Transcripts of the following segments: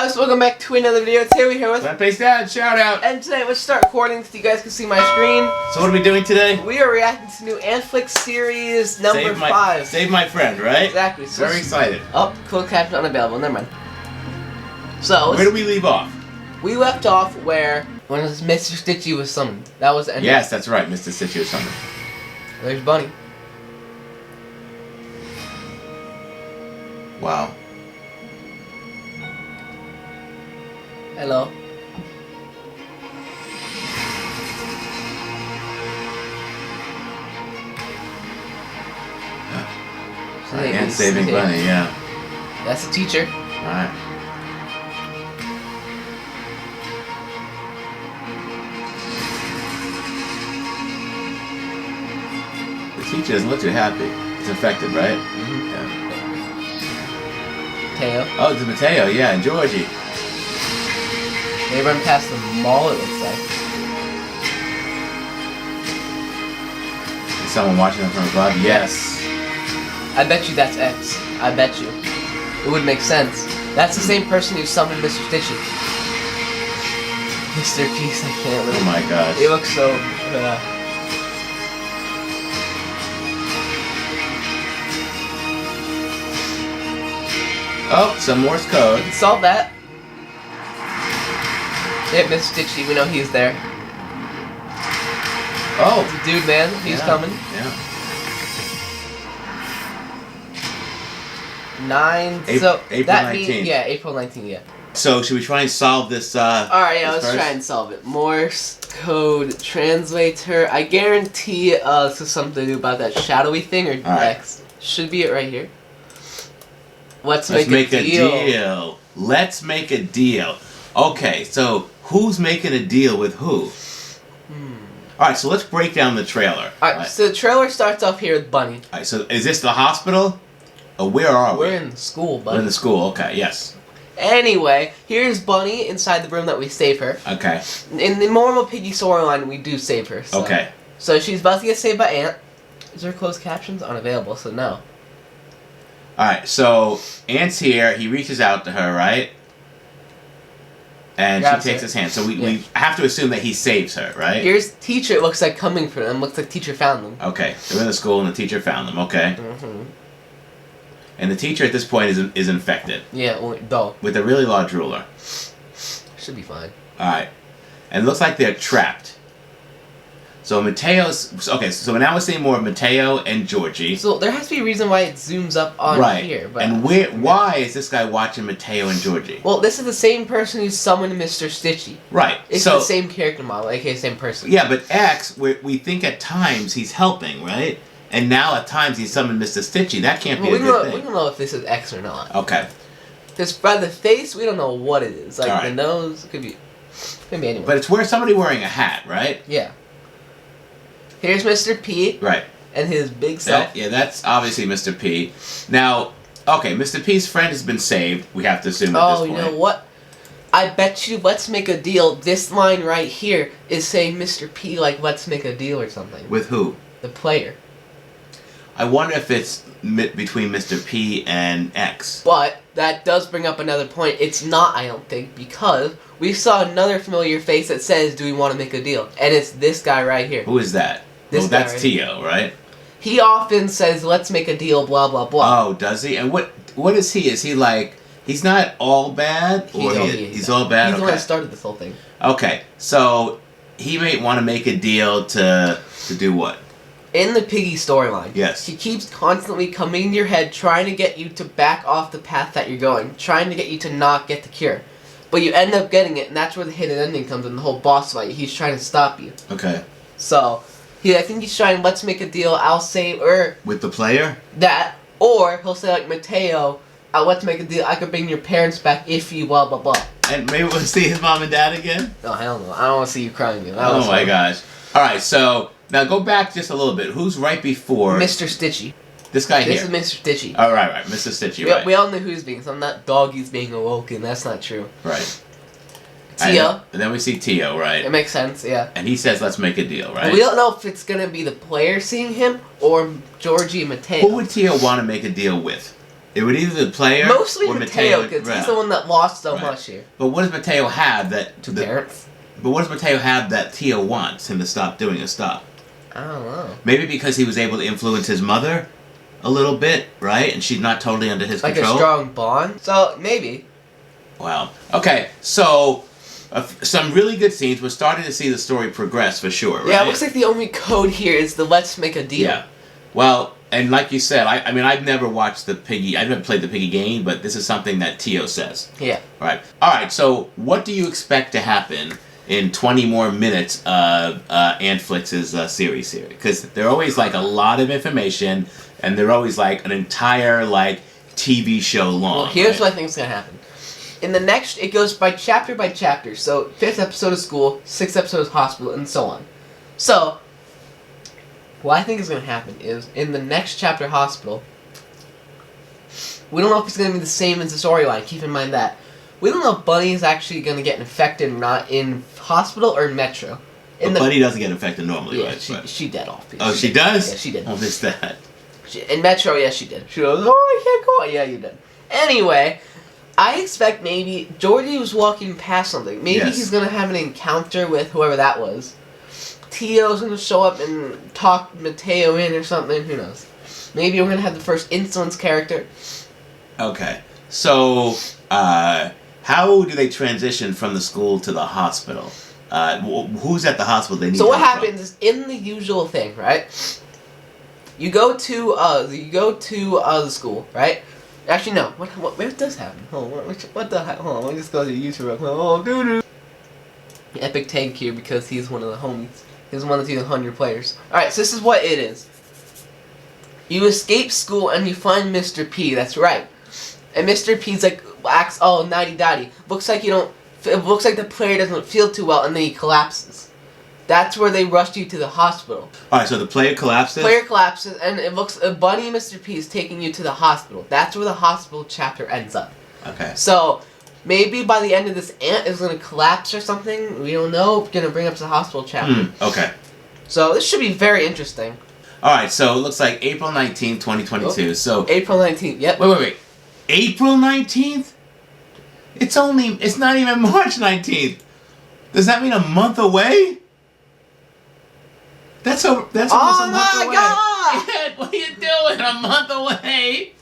guys, welcome back to another video. Today we're here with Plant-based Dad, shout out! And today let's start recording so you guys can see my screen. So what are we doing today? We are reacting to new Antflix series number 5. Save My Friend, right? Exactly. So very excited. Oh, closed caption unavailable, never mind. So where do we leave off? We left off when Mr. Stitchy was summoned. That was the end. Yes, that's right, Mr. Stitchy was summoned. There's Bunny. Wow. Hello. And saving Bunny, yeah. That's the teacher. Alright. The teacher doesn't look too happy. It's infected, right? Mm-hmm. Yeah. Mateo. Oh, it's Mateo, yeah, and Georgie. They run past the mall, it looks like. Is someone watching them from above? Yes. I bet you that's X. I bet you. It would make sense. That's the same person who summoned Mr. Stitchy. Mr. Peace, I can't live. Oh my gosh. It looks so... Oh, some Morse code. We can solve that. Yeah, Mr. Stitchy, we know he's there. Oh! It's a dude, man. He's coming. Yeah. 9... April 19th. Means, yeah, April 19th, yeah. So, should we try and solve this, Alright, yeah, let's try and solve it. Morse code translator. I guarantee this is something to do about that shadowy thing or X. Should be it right here. Let's make a deal. Let's make a deal. Okay, so who's making a deal with who? Alright, so let's break down the trailer. Alright, so the trailer starts off here with Bunny. Alright, so is this the hospital? Or where are we? We're in school, Bunny. We're in the school, okay, yes. Anyway, here's Bunny inside the room that we save her. Okay. In the normal Piggy storyline, we do save her. So. Okay. So she's about to get saved by Ant. Is there closed captions? Unavailable, so no. Alright, so Ant's here, he reaches out to her, right? And she takes his hand. So we have to assume that he saves her, right? Here's teacher, it looks like coming for them. Looks like teacher found them. Okay, they're in the school and the teacher found them, okay. Mm-hmm. And the teacher at this point is infected. Yeah, dull. With a really large ruler. Should be fine. Alright. And it looks like they're trapped. So Mateo's... Okay, so now we're seeing more of Mateo and Georgie. So there has to be a reason why it zooms up on here. But and why is this guy watching Mateo and Georgie? Well, this is the same person who summoned Mr. Stitchy. Right. It's the same character model, aka same person. Yeah, but X, we think at times he's helping, right? And now at times he's summoned Mr. Stitchy. That can't be a good thing. We don't know if this is X or not. Okay. Because by the face, we don't know what it is. Like the nose, it could be anyone. But it's somebody wearing a hat, right? Yeah. Here's Mr. P. Right. And his big self. Yeah, that's obviously Mr. P. Now, okay, Mr. P's friend has been saved. We have to assume at this point. Oh, you know what? I bet you, let's make a deal. This line right here is saying Mr. P, like, let's make a deal or something. With who? The player. I wonder if it's between Mr. P and X. But that does bring up another point. It's not, I don't think, because we saw another familiar face that says, do we want to make a deal? And it's this guy right here. Who is that? This guy that's Tio, right? He often says, let's make a deal, blah, blah, blah. Oh, does he? And what is he? Is he like, he's not all bad? He's all bad? He's the one that started this whole thing. Okay, so he may want to make a deal to do what? In the Piggy storyline, yes, he keeps constantly coming in your head, trying to get you to back off the path that you're going, trying to get you to not get the cure. But you end up getting it, and that's where the hidden ending comes in, the whole boss fight. He's trying to stop you. Okay. So, I think he's trying, let's make a deal, I'll save, or... With the player? That, or he'll say, like, Mateo, let's make a deal, I could bring your parents back if you blah, blah, blah. And maybe we'll see his mom and dad again? No, hell no. I don't want to see you crying again. Oh my gosh. Alright, so... Now go back just a little bit. Who's right before... Mr. Stitchy. This guy here. This is Mr. Stitchy. Oh, right. Mr. Stitchy, right. We all know who's being... So I'm not doggies being awoken. That's not true. Right. Tio. And then we see Tio, right? It makes sense, yeah. And he says, let's make a deal, right? We don't know if it's going to be the player seeing him or Georgie and Mateo. Who would Tio want to make a deal with? It would either the player Mostly or Mateo, because he's the one that lost so much here. But what does Mateo have that... Two parents? But what does Mateo have that Tio wants him to stop doing a stop? I don't know. Maybe because he was able to influence his mother a little bit, right? And she's not totally under his control? Like a strong bond? So, maybe. Wow. Okay, so... some really good scenes. We're starting to see the story progress for sure, right? Yeah, it looks like the only code here is the let's make a deal. Yeah. Well, and like you said, I mean, I've never watched the Piggy... I've never played the Piggy game, but this is something that Tio says. Yeah. Right. Alright, so what do you expect to happen in 20 more minutes of Antflix's series here? Because they're always, like, a lot of information, and they're always, like, an entire, like, TV show long. Well, here's what I think is going to happen. In the next, it goes by chapter. So, 5th episode of school, 6th episode of hospital, and so on. So, what I think is going to happen is, in the next chapter, hospital, we don't know if it's going to be the same as the storyline. Keep in mind that. We don't know if Bunny is actually going to get infected or not in hospital or in Metro. But Bunny doesn't get infected normally, right? She dead off. Oh, she does? Yeah, she did. I missed that. In Metro, yes, she did. She goes, oh, I can't go on. Yeah, you did. Anyway... I expect maybe Georgie was walking past something. Maybe he's going to have an encounter with whoever that was. Tio's going to show up and talk Mateo in or something. Who knows? Maybe we're going to have the first Insolence character. Okay. So, how do they transition from the school to the hospital? Who's at the hospital they need So what help happens is, in the usual thing, right? You go to the school, right? Actually, no. What does happen? Hold on. What the heck? Hold on. Let me just go to YouTube real quick. Oh, doo-doo. Epic tank here because he's one of the homies. He's one of the 100 players. Alright, so this is what it is. You escape school and you find Mr. P. That's right. And Mr. P's like, acts all nighty-dotty. Looks like you don't... It looks like the player doesn't feel too well and then he collapses. That's where they rushed you to the hospital. Alright, so the player collapses? Player collapses, and it looks... Bunny and Mr. P is taking you to the hospital. That's where the hospital chapter ends up. Okay. So, maybe by the end of this, Ant is going to collapse or something. We don't know. Going to bring up to the hospital chapter. Okay. So, this should be very interesting. Alright, so it looks like April 19th, 2022. Oh, so April 19th, yep. Wait. April 19th? It's not even March 19th. Does that mean a month away? That's almost a month away. God! Ed, what are you doing? A month away?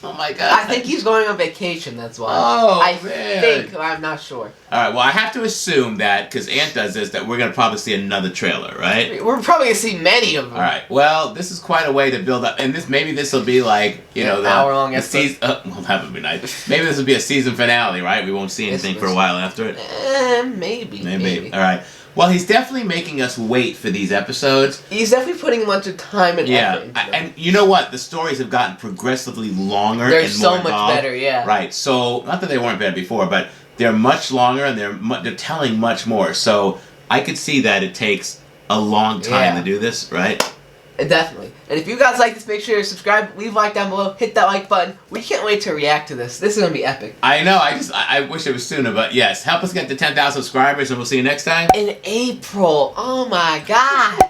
Oh my god. I think he's going on vacation, that's why. Oh, I man. think, I'm not sure. Alright, well I have to assume that, because Ant does this, that we're going to probably see another trailer, right? We're probably going to see many of them. Alright, well, this is quite a way to build up, and maybe this will be like, you know, the hour-long episode. Season, well, that would be nice. Maybe this will be a season finale, right? We won't see anything for a while after it. Maybe. Alright. Well, he's definitely making us wait for these episodes. He's definitely putting a bunch of time and effort into them. And you know what? The stories have gotten progressively longer They're and so more much involved. better, yeah. Right. So, not that they weren't better before, but they're much longer and they're telling much more. So, I could see that it takes a long time to do this, right? Definitely. And if you guys like this, make sure to subscribe, leave a like down below, hit that like button. We can't wait to react to this. This is going to be epic. I know. I wish it was sooner, but yes. Help us get to 10,000 subscribers and we'll see you next time. In April. Oh my god.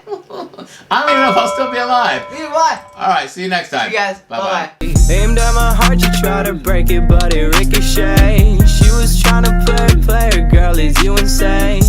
I don't even know if I'll still be alive. Neither will I. Alright, see you next time. See you guys. Bye-bye. Aimed at my heart, you try to break it, but it ricocheted. She was trying to play her, girl, is you insane?